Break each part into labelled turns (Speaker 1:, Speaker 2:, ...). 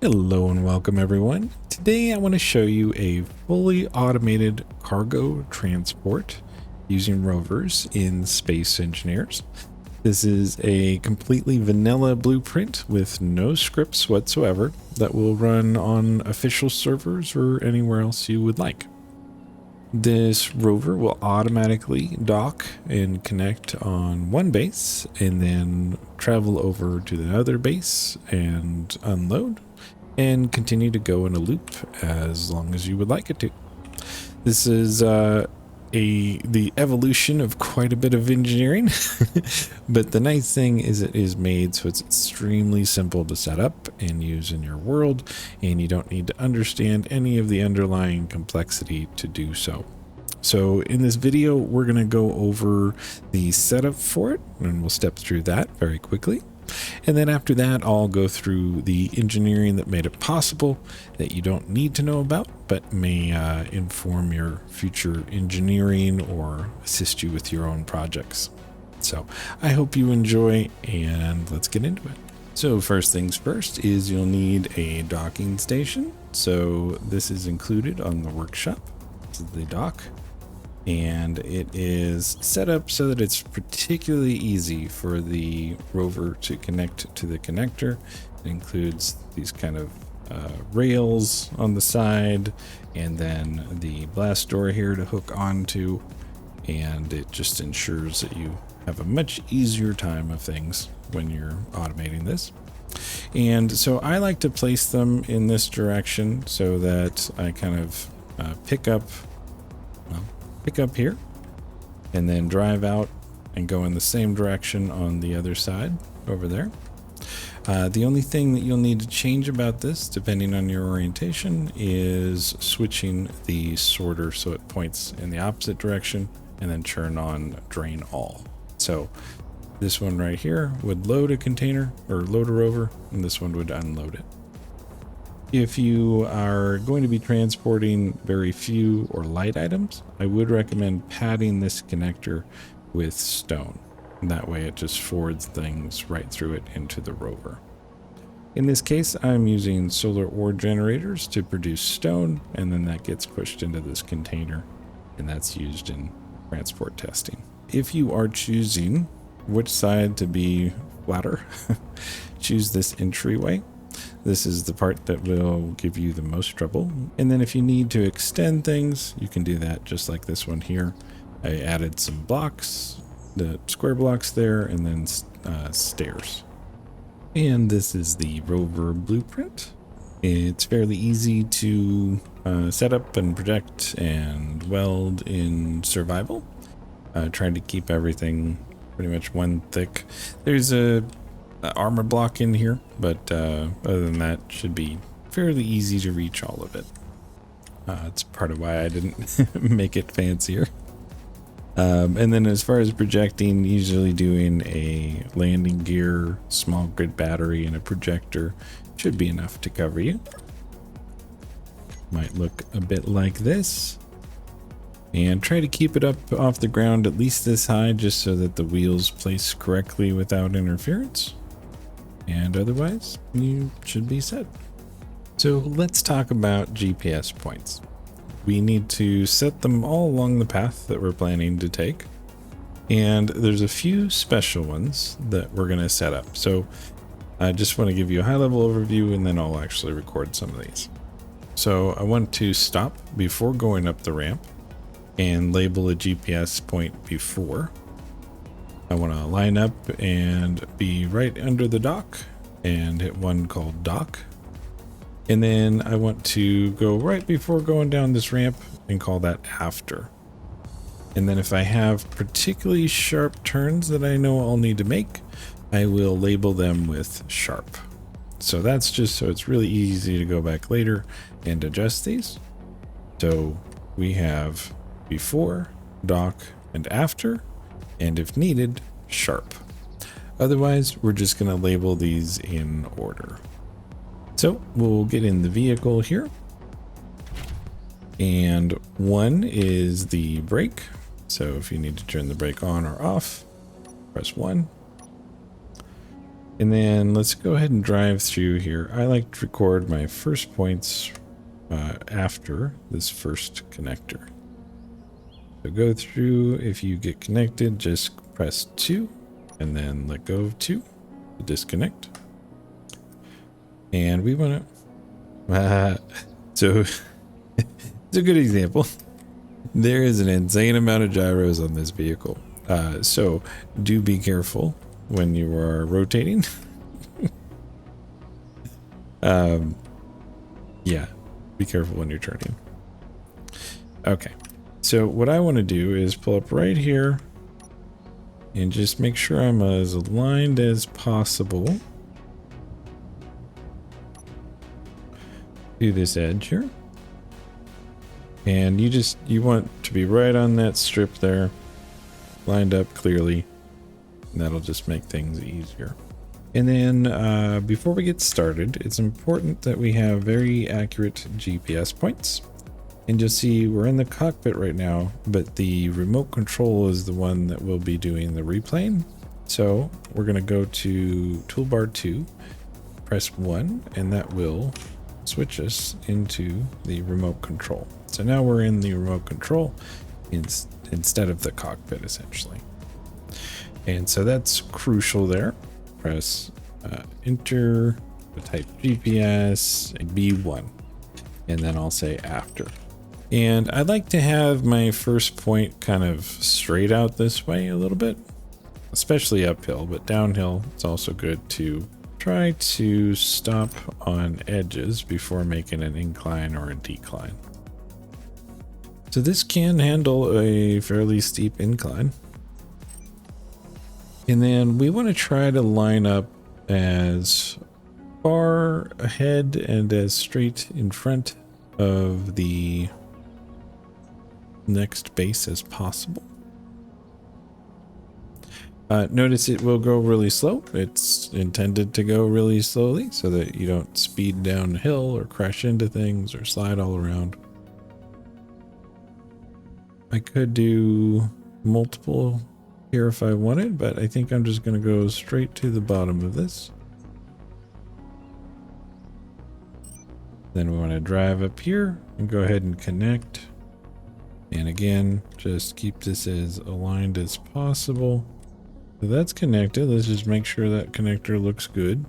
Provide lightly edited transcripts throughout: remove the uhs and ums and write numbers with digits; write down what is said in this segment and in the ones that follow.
Speaker 1: Hello and welcome everyone. Today I want to show you a fully automated cargo transport using rovers in Space Engineers. This is a completely vanilla blueprint with no scripts whatsoever that will run on official servers or anywhere else you would like. This rover will automatically dock and connect on one base and then travel over to the other base and unload and continue to go in a loop as long as you would like it to. This is the evolution of quite a bit of engineering, but the nice thing is it is made so it's extremely simple to set up and use in your world, and you don't need to understand any of the underlying complexity to do so. So in this video, we're going to go over the setup for it, and we'll step through that very quickly. And then after that, I'll go through the engineering that made it possible that you don't need to know about, but may inform your future engineering or assist you with your own projects. So I hope you enjoy, and let's get into it. So first things first is you'll need a docking station. So this is included on the workshop. This is the dock. And it is set up so that it's particularly easy for the rover to connect to the connector. It includes these kind of rails on the side, and then the blast door here to hook onto, and it just ensures that you have a much easier time of things when you're automating this. And so I like to place them in this direction so that I kind of pick up here and then drive out and go in the same direction on the other side over there. The only thing that you'll need to change about this, depending on your orientation, is switching the sorter so it points in the opposite direction and then turn on drain all. So this one right here would load a container or load a rover, and this one would unload it. If you are going to be transporting very few or light items, I would recommend padding this connector with stone. And that way it just forwards things right through it into the rover. In this case, I'm using solar ore generators to produce stone, and then that gets pushed into this container, and that's used in transport testing. If you are choosing which side to be flatter, choose this entryway. This is the part that will give you the most trouble. And then if you need to extend things, you can do that just like this one here. I added some blocks, the square blocks there, and then stairs. And this is the rover blueprint. It's fairly easy to set up and project and weld in survival. Trying to keep everything pretty much one thick. There's a armor block in here, but other than that, should be fairly easy to reach all of it. It's part of why I didn't make it fancier. And then as far as projecting, usually doing a landing gear, small grid battery, and a projector should be enough to cover you. Might look a bit like this. And try to keep it up off the ground at least this high, just so that the wheels place correctly without interference. And otherwise, you should be set. So let's talk about GPS points. We need to set them all along the path that we're planning to take. And there's a few special ones that we're going to set up. So I just want to give you a high-level overview, and then I'll actually record some of these. So I want to stop before going up the ramp and label a GPS point before. I want to line up and be right under the dock and hit one called dock. And then I want to go right before going down this ramp and call that after. And then if I have particularly sharp turns that I know I'll need to make, I will label them with sharp. So that's just so it's really easy to go back later and adjust these. So we have before, dock, and after, and if needed, sharp. Otherwise, we're just going to label these in order. So we'll get in the vehicle here. And one is the brake. So if you need to turn the brake on or off, press 1. And then let's go ahead and drive through here. I like to record my first points after this first connector. So go through, if you get connected, just press 2 and then let go of 2 to disconnect. And we want to, so it's a good example. There is an insane amount of gyros on this vehicle. So do be careful when you are rotating. Yeah, be careful when you're turning. Okay. So what I want to do is pull up right here and just make sure I'm as aligned as possible to this edge here. And you want to be right on that strip there, lined up clearly, and that'll just make things easier. And then before we get started, it's important that we have very accurate GPS points. And you'll see we're in the cockpit right now, but the remote control is the one that will be doing the replaying. So we're going to go to toolbar 2, press 1, and that will switch us into the remote control. So now we're in the remote control instead of the cockpit, essentially. And so that's crucial there. Press enter, type GPS, and B1, and then I'll say after. And I like to have my first point kind of straight out this way a little bit, especially uphill, but downhill it's also good to try to stop on edges before making an incline or a decline. So this can handle a fairly steep incline. And then we want to try to line up as far ahead and as straight in front of the next base as possible. Notice it will go really slow. It's intended to go really slowly so that you don't speed downhill or crash into things or slide all around. I could do multiple here if I wanted, but I think I'm just going to go straight to the bottom of this. Then we want to drive up here and go ahead and connect. And again, just keep this as aligned as possible. So that's connected. Let's just make sure that connector looks good.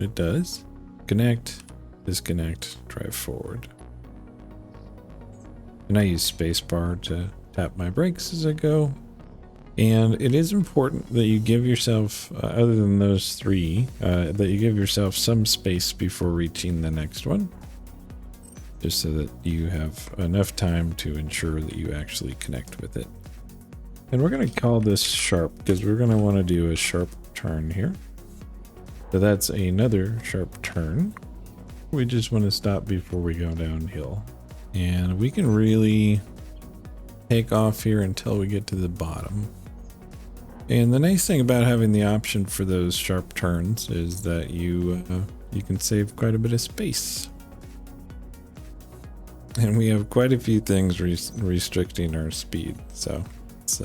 Speaker 1: It does. Connect, disconnect, drive forward. And I use spacebar to tap my brakes as I go. And it is important that you give yourself, other than those three, that you give yourself some space before reaching the next one. Just so that you have enough time to ensure that you actually connect with it. And we're going to call this sharp because we're going to want to do a sharp turn here. So that's another sharp turn. We just want to stop before we go downhill. And we can really take off here until we get to the bottom. And the nice thing about having the option for those sharp turns is that you can save quite a bit of space. And we have quite a few things restricting our speed, so it's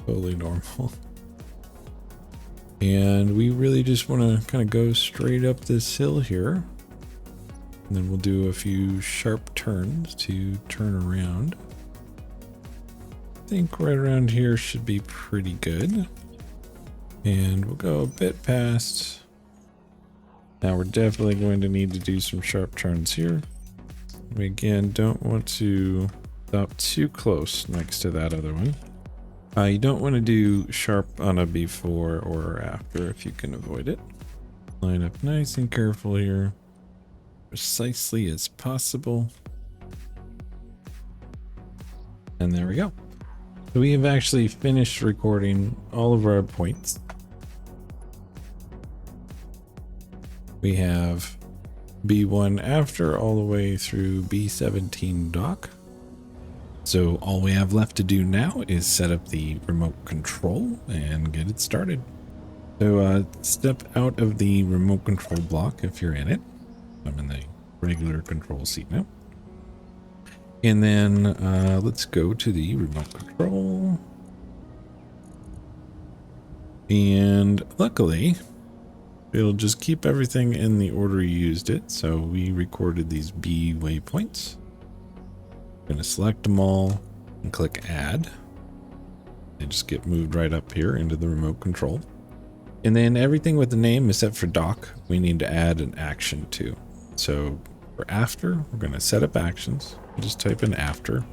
Speaker 1: totally normal. And we really just want to kind of go straight up this hill here. And then we'll do a few sharp turns to turn around. I think right around here should be pretty good. And we'll go a bit past. Now we're definitely going to need to do some sharp turns here. We again don't want to stop too close next to that other one. You don't want to do sharp on a before or after if you can avoid it. Line up nice and careful here, precisely as possible. And there we go. So we have actually finished recording all of our points. We have B1 after all the way through B17 dock. So all we have left to do now is set up the remote control and get it started. So step out of the remote control block if you're in it. I'm in the regular control seat now. And then let's go to the remote control. And luckily, it'll just keep everything in the order you used it. So we recorded these B waypoints. I'm going to select them all and click add. They just get moved right up here into the remote control. And then everything with the name is set for dock. We need to add an action to. So for after, we're going to set up actions. Just type in after.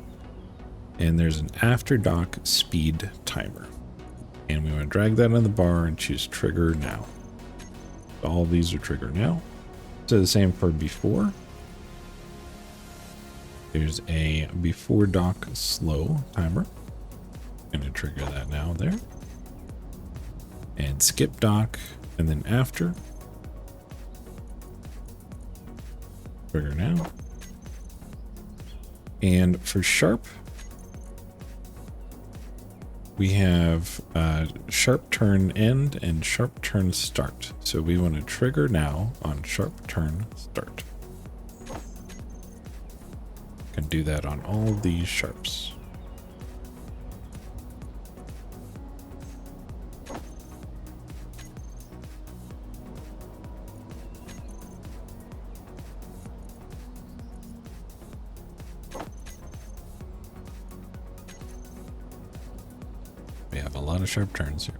Speaker 1: And there's an after dock speed timer. And we want to drag that on the bar and choose trigger now. All of these are trigger now. So the same for before. There's a before dock slow timer. Going to trigger that now there. And skip dock, and then after. Trigger now. And for sharp, we have sharp turn end and sharp turn start. So we want to trigger now on sharp turn start. Can do that on all of these sharps. We have a lot of sharp turns here.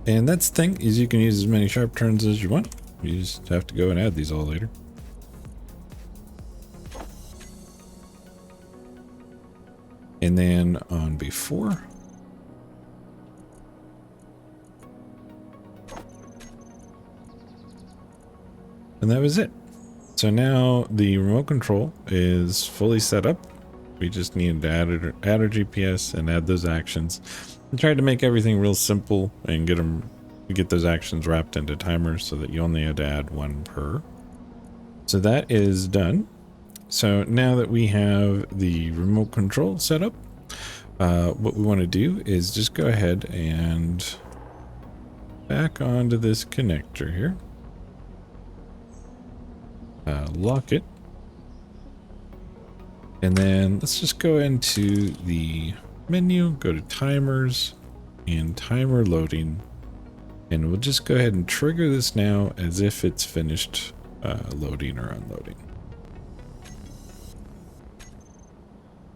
Speaker 1: And that's the thing, is you can use as many sharp turns as you want. You just have to go and add these all later. And then on before, and that was it. So now the remote control is fully set up. We just needed to add a GPS and add those actions. I tried to make everything real simple and get those actions wrapped into timers so that you only had to add one per. So that is done. So now that we have the remote control set up, what we want to do is just go ahead and back onto this connector here. Lock it. And then let's just go into the menu, go to timers and timer loading. And we'll just go ahead and trigger this now as if it's finished loading or unloading.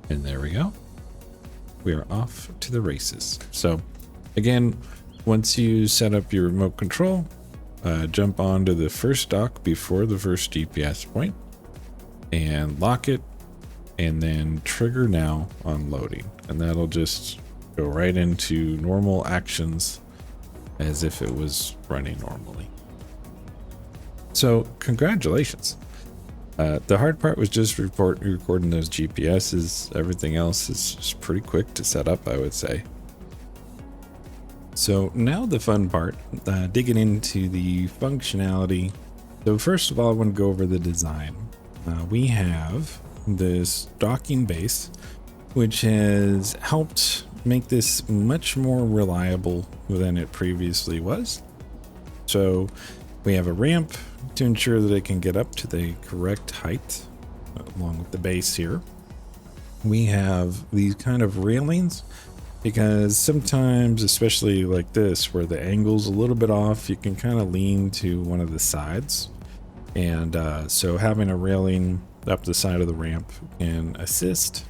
Speaker 1: And there we go. We are off to the races. So again, once you set up your remote control, jump onto the first dock before the first GPS point and lock it, and then trigger now on loading. And that'll just go right into normal actions as if it was running normally. So congratulations. The hard part was just recording those GPSs. Everything else is just pretty quick to set up, I would say. So now the fun part, digging into the functionality. So first of all, I want to go over the design. We have this docking base, which has helped make this much more reliable than it previously was. So we have a ramp to ensure that it can get up to the correct height along with the base here. We have these kind of railings because sometimes, especially like this, where the angle's a little bit off, you can kind of lean to one of the sides. And so having a railing up the side of the ramp can assist.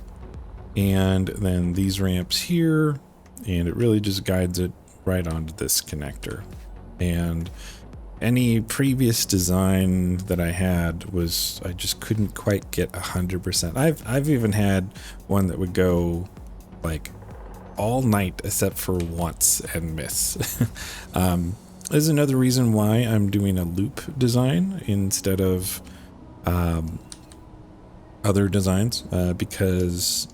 Speaker 1: And then these ramps here, and it really just guides it right onto this connector. And any previous design that I had was, I just couldn't quite get 100%. I've even had one that would go like all night except for once and miss. There's another reason why I'm doing a loop design instead of other designs, because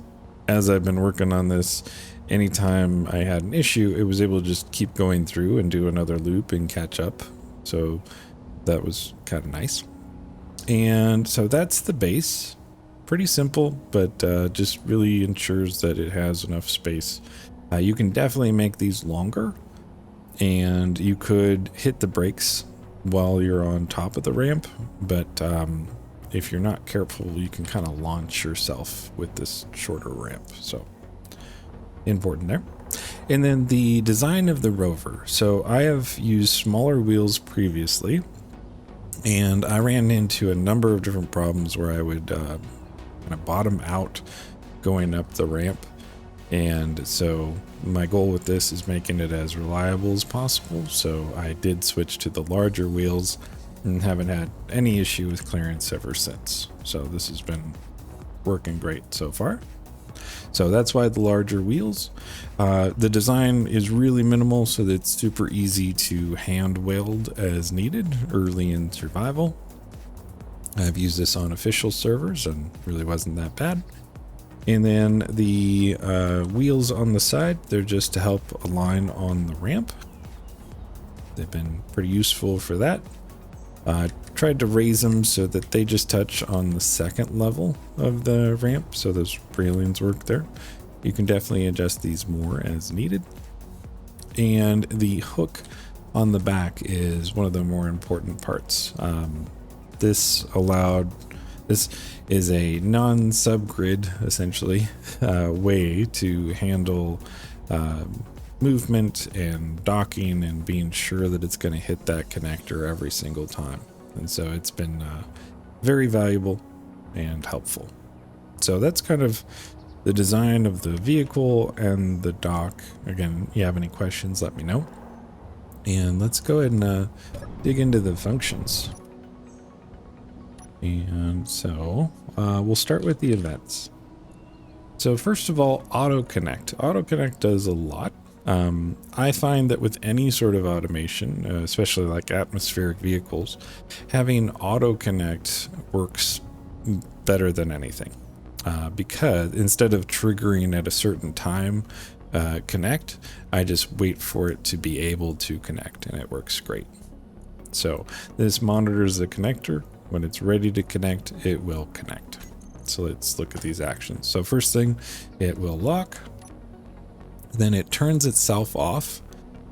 Speaker 1: as I've been working on this, anytime I had an issue, it was able to just keep going through and do another loop and catch up. So that was kind of nice. And so that's the base. Pretty simple, but just really ensures that it has enough space. You can definitely make these longer, and you could hit the brakes while you're on top of the ramp, but if you're not careful, you can kind of launch yourself with this shorter ramp. So important there. And then the design of the Rover. So I have used smaller wheels previously, and I ran into a number of different problems where I would kind of bottom out going up the ramp. And so my goal with this is making it as reliable as possible. So I did switch to the larger wheels and haven't had any issue with clearance ever since. So this has been working great so far. So that's why the larger wheels. The design is really minimal, so that it's super easy to hand weld as needed early in survival. I've used this on official servers and really wasn't that bad. And then the wheels on the side, they're just to help align on the ramp. They've been pretty useful for that. Tried to raise them so that they just touch on the second level of the ramp, so those railings work there. You can definitely adjust these more as needed. And the hook on the back is one of the more important parts. This is a non-subgrid, essentially, way to handle movement and docking and being sure that it's going to hit that connector every single time. And so it's been very valuable and helpful. So that's kind of the design of the vehicle and the dock. Again, if you have any questions, let me know. And let's go ahead and dig into the functions. And so we'll start with the events. So first of all, auto connect. Auto connect does a lot. I find that with any sort of automation, especially like atmospheric vehicles, having auto connect works better than anything, because instead of triggering at a certain time connect, I just wait for it to be able to connect, and it works great. So this monitors the connector. When it's ready to connect, it will connect. So let's look at these actions. So first thing, it will lock. Then it turns itself off.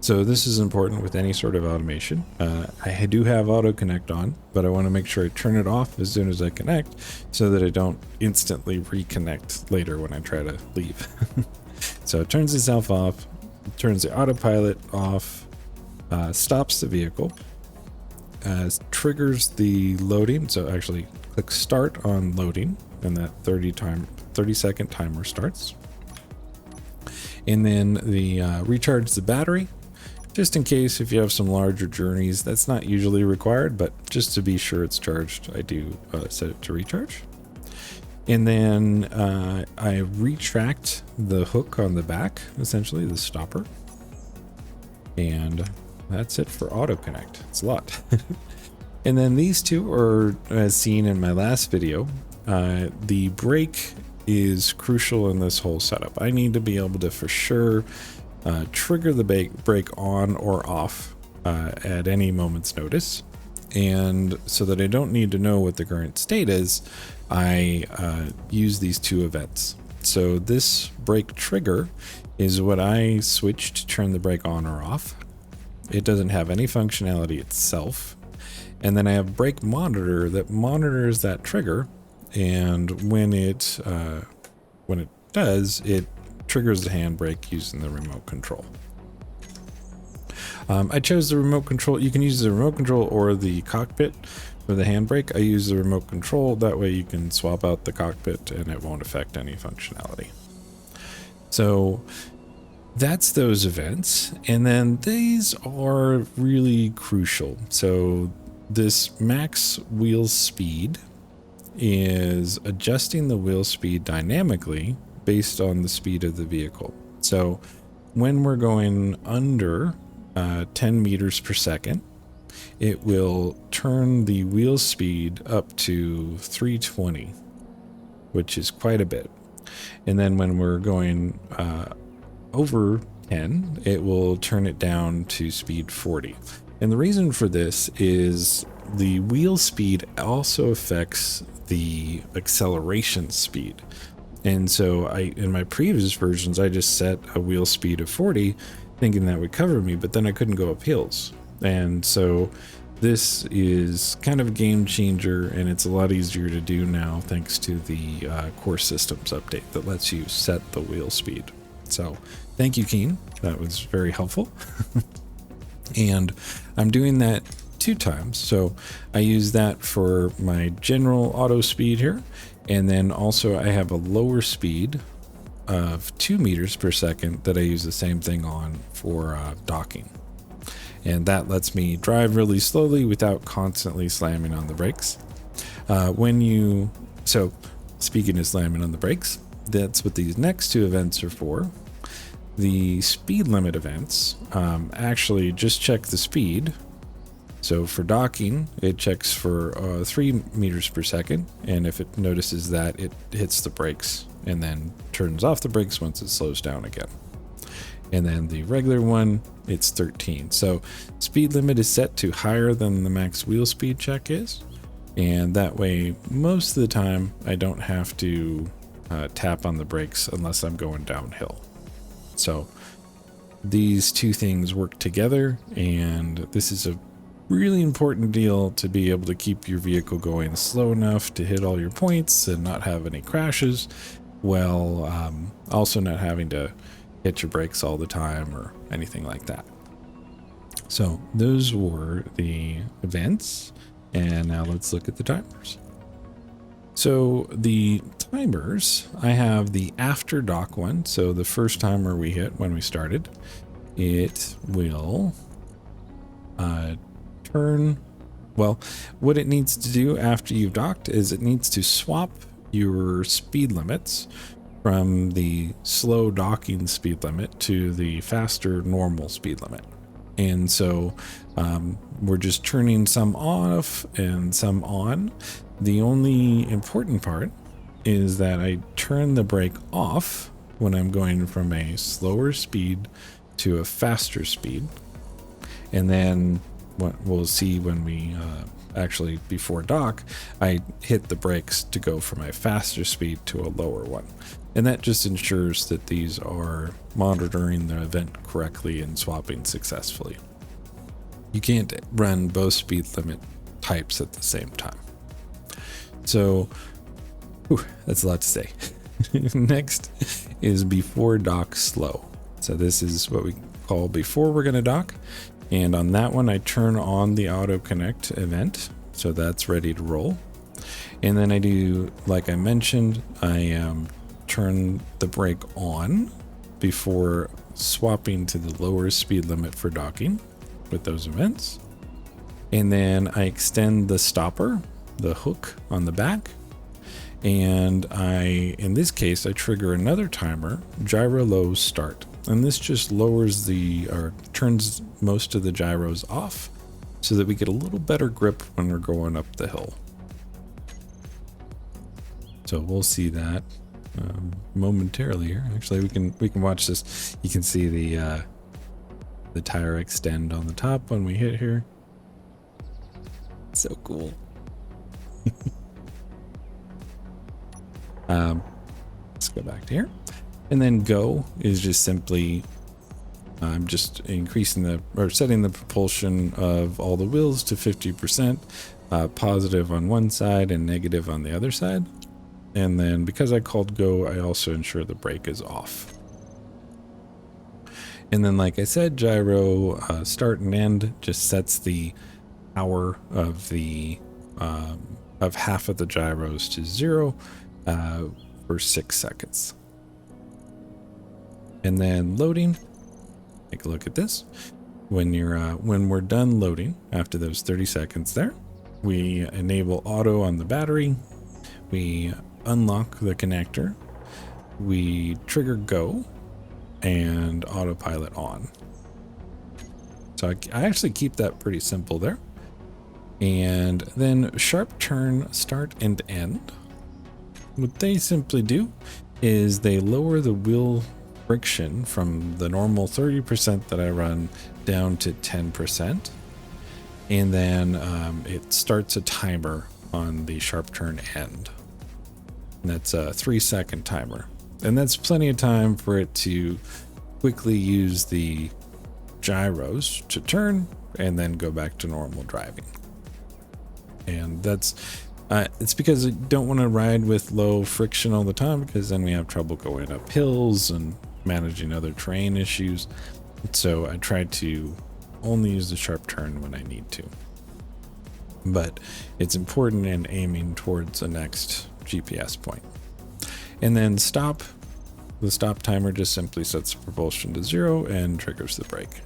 Speaker 1: So this is important with any sort of automation. I do have auto connect on, but I want to make sure I turn it off as soon as I connect so that I don't instantly reconnect later when I try to leave. So it turns itself off, turns the autopilot off, stops the vehicle, triggers the loading. So actually click start on loading, and that 30-second timer starts. And then the recharge the battery, just in case if you have some larger journeys. That's not usually required, but just to be sure it's charged, I do set it to recharge. And then I retract the hook on the back, essentially the stopper. And that's it for auto connect. It's a lot. And then these two are, as seen in my last video, the brake is crucial in this whole setup. I need to be able to for sure trigger the brake on or off at any moment's notice. And so that I don't need to know what the current state is, I use these two events. So this brake trigger is what I switch to turn the brake on or off. It doesn't have any functionality itself. And then I have brake monitor that monitors that trigger, and when it does, it triggers the handbrake using the remote control. I chose the remote control. You can use the remote control or the cockpit for the handbrake. I use the remote control. That way you can swap out the cockpit and it won't affect any functionality. So that's those events. And then these are really crucial. So this max wheel speed is adjusting the wheel speed dynamically based on the speed of the vehicle. So when we're going under 10 meters per second, it will turn the wheel speed up to 320, which is quite a bit. And then when we're going over 10, it will turn it down to speed 40. And the reason for this is the wheel speed also affects the acceleration speed. And so in my previous versions, I just set a wheel speed of 40, thinking that would cover me, but then I couldn't go up hills. And so this is kind of a game changer, and it's a lot easier to do now thanks to the core systems update that lets you set the wheel speed. So thank you, Keen. That was very helpful. And I'm doing that 2 times. So I use that for my general auto speed here. And then also I have a lower speed of 2 meters per second that I use the same thing on for docking. And that lets me drive really slowly without constantly slamming on the brakes. So speaking of slamming on the brakes, that's what these next 2 events are for. The speed limit events actually just check the speed. So for docking, it checks for 3 meters per second. And if it notices that, it hits the brakes and then turns off the brakes once it slows down again. And then the regular one, it's 13. So speed limit is set to higher than the max wheel speed check is. And that way, most of the time, I don't have to tap on the brakes unless I'm going downhill. So these 2 things work together, and this is a really important deal to be able to keep your vehicle going slow enough to hit all your points and not have any crashes, while also not having to hit your brakes all the time or anything like that. So those were the events, and now let's look at the timers. So the timers, I have the after dock one. So the first timer we hit when we started, it will turn. Well, what it needs to do after you've docked is it needs to swap your speed limits from the slow docking speed limit to the faster normal speed limit. And so we're just turning some off and some on. The only important part is that I turn the brake off when I'm going from a slower speed to a faster speed. And then what we'll see when we actually before dock, I hit the brakes to go from a faster speed to a lower one. And that just ensures that these are monitoring the event correctly and swapping successfully. You can't run both speed limit types at the same time. So, that's a lot to say. Next is before dock slow. So this is what we call before we're going to dock. And on that one, I turn on the auto connect event. So that's ready to roll. And then I do, like I mentioned, I turn the brake on before swapping to the lower speed limit for docking with those events. And then I extend the stopper, the hook on the back. And in this case, I trigger another timer, gyro low start. And this just turns most of the gyros off so that we get a little better grip when we're going up the hill. So we'll see that momentarily here. Actually, we can watch this. You can see the tire extend on the top when we hit here. So cool. Let's go back to here. And then go is just simply I'm just increasing setting the propulsion of all the wheels to 50%, positive on one side and negative on the other side. And then because I called go, I also ensure the brake is off. And then, like I said, gyro start and end just sets the power of the of half of the gyros to 0 for 6 seconds. And then loading. Take a look at this. When we're done loading after those 30 seconds there, we enable auto on the battery. We unlock the connector. We trigger go and autopilot on. So I actually keep that pretty simple there. And then sharp turn, start and end. What they simply do is they lower the wheel friction from the normal 30% that I run down to 10%. And then it starts a timer on the sharp turn end. And that's a 3-second timer. And that's plenty of time for it to quickly use the gyros to turn and then go back to normal driving. And that's it's because I don't want to ride with low friction all the time, because then we have trouble going up hills and managing other terrain issues. So I try to only use the sharp turn when I need to. But it's important in aiming towards the next GPS point. And then stop. The stop timer just simply sets the propulsion to 0 and triggers the brake.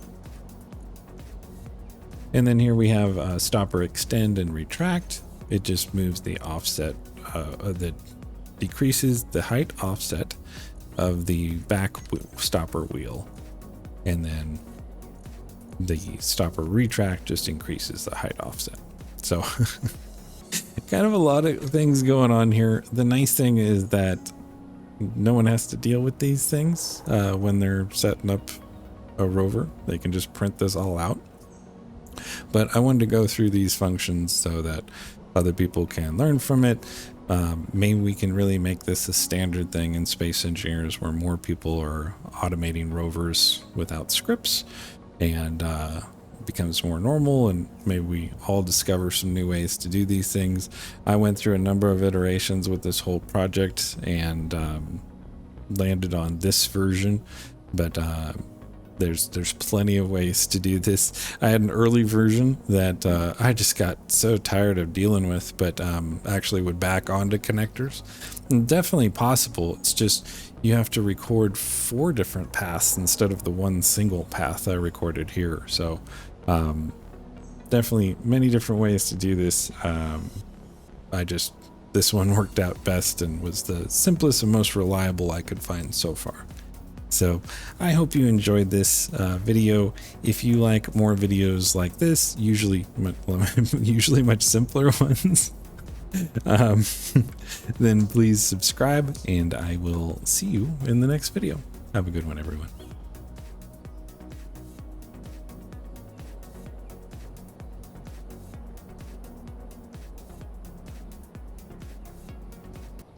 Speaker 1: And then here we have stop or extend and retract. It just moves the offset, that decreases the height offset of the back stopper wheel. And then the stopper retract just increases the height offset. So kind of a lot of things going on here. The nice thing is that no one has to deal with these things when they're setting up a rover. They can just print this all out. But I wanted to go through these functions so that other people can learn from it. Maybe we can really make this a standard thing in space engineers where more people are automating rovers without scripts, and becomes more normal, and maybe we all discover some new ways to do these things. I went through a number of iterations with this whole project and landed on this version, but there's plenty of ways to do this. I had an early version that I just got so tired of dealing with, but actually would back onto connectors. And definitely possible. It's just you have to record 4 different paths instead of the one single path I recorded here. So definitely many different ways to do this. This one worked out best and was the simplest and most reliable I could find so far. So I hope you enjoyed this video. If you like more videos like this, usually much simpler ones, then please subscribe, and I will see you in the next video. Have a good one, everyone.